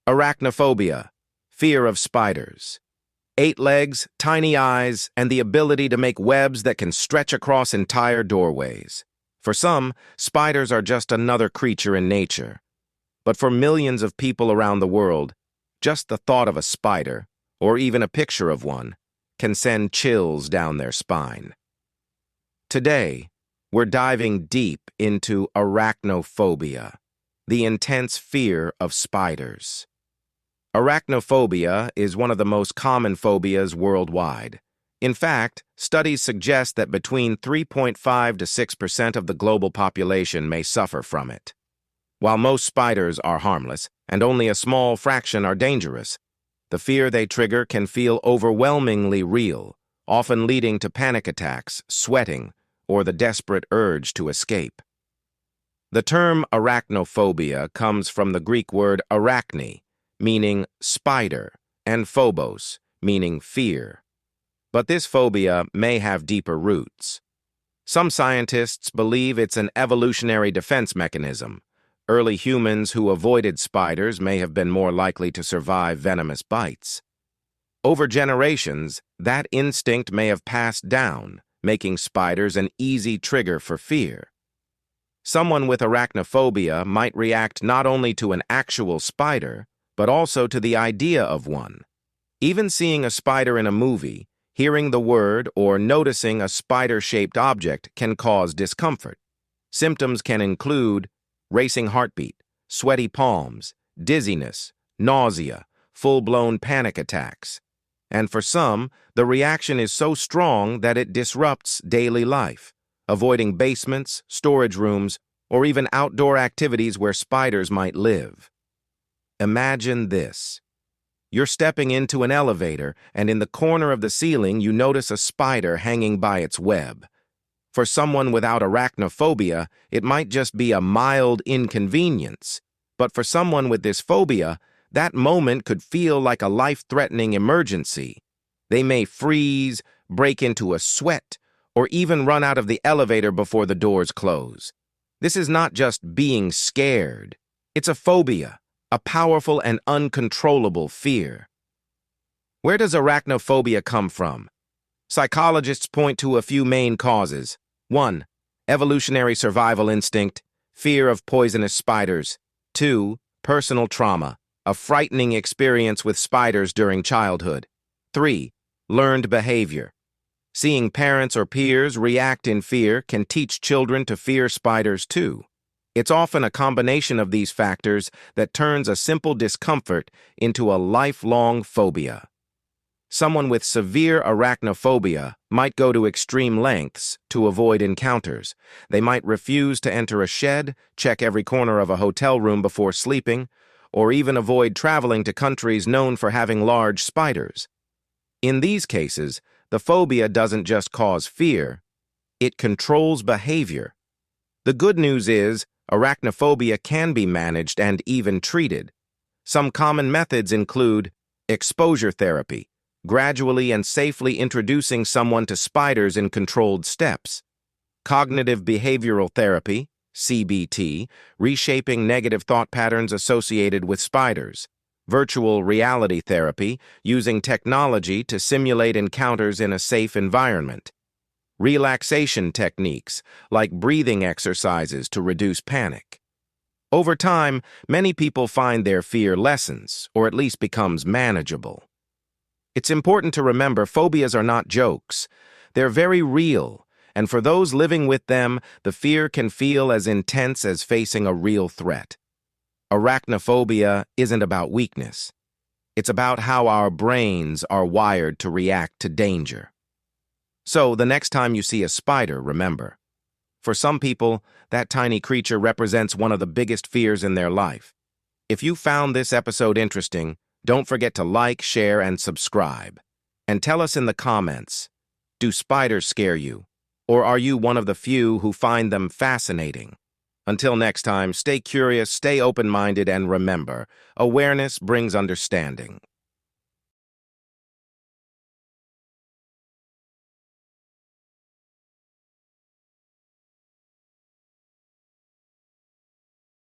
Arachnophobia, fear of spiders. 8 legs, tiny eyes, and the ability to make webs that can stretch across entire doorways. For some, spiders are just another creature in nature. But for millions of people around the world, just the thought of a spider, or even a picture of one, can send chills down their spine. Today, we're diving deep into arachnophobia, the intense fear of spiders. Arachnophobia is one of the most common phobias worldwide. In fact, studies suggest that between 3.5 to 6% of the global population may suffer from it. While most spiders are harmless, and only a small fraction are dangerous, the fear they trigger can feel overwhelmingly real, often leading to panic attacks, sweating, or the desperate urge to escape. The term arachnophobia comes from the Greek word arachne, meaning spider, and phobos, meaning fear. But this phobia may have deeper roots. Some scientists believe it's an evolutionary defense mechanism. Early humans who avoided spiders may have been more likely to survive venomous bites. Over generations, that instinct may have passed down, making spiders an easy trigger for fear. Someone with arachnophobia might react not only to an actual spider, but also to the idea of one. Even seeing a spider in a movie, hearing the word, or noticing a spider-shaped object can cause discomfort. Symptoms can include racing heartbeat, sweaty palms, dizziness, nausea, full-blown panic attacks. And for some, the reaction is so strong that it disrupts daily life, avoiding basements, storage rooms, or even outdoor activities where spiders might live. Imagine this. You're stepping into an elevator, and in the corner of the ceiling you notice a spider hanging by its web. For someone without arachnophobia, it might just be a mild inconvenience. But for someone with this phobia, that moment could feel like a life-threatening emergency. They may freeze, break into a sweat, or even run out of the elevator before the doors close. This is not just being scared. It's a phobia, a powerful and uncontrollable fear. Where does arachnophobia come from? Psychologists point to a few main causes. 1. Evolutionary survival instinct, fear of poisonous spiders. 2. Personal trauma, a frightening experience with spiders during childhood. 3. Learned behavior. Seeing parents or peers react in fear can teach children to fear spiders too. It's often a combination of these factors that turns a simple discomfort into a lifelong phobia. Someone with severe arachnophobia might go to extreme lengths to avoid encounters. They might refuse to enter a shed, check every corner of a hotel room before sleeping, or even avoid traveling to countries known for having large spiders. In these cases, the phobia doesn't just cause fear, it controls behavior. The good news is, arachnophobia can be managed and even treated. Some common methods include exposure therapy, gradually and safely introducing someone to spiders in controlled steps; cognitive behavioral therapy, CBT, reshaping negative thought patterns associated with spiders; virtual reality therapy, using technology to simulate encounters in a safe environment; relaxation techniques, like breathing exercises to reduce panic. Over time, many people find their fear lessens, or at least becomes manageable. It's important to remember phobias are not jokes. They're very real, and for those living with them, the fear can feel as intense as facing a real threat. Arachnophobia isn't about weakness. It's about how our brains are wired to react to danger. So, the next time you see a spider, remember, for some people, that tiny creature represents one of the biggest fears in their life. If you found this episode interesting, don't forget to like, share, and subscribe. And tell us in the comments, do spiders scare you? Or are you one of the few who find them fascinating? Until next time, stay curious, stay open-minded, and remember, awareness brings understanding.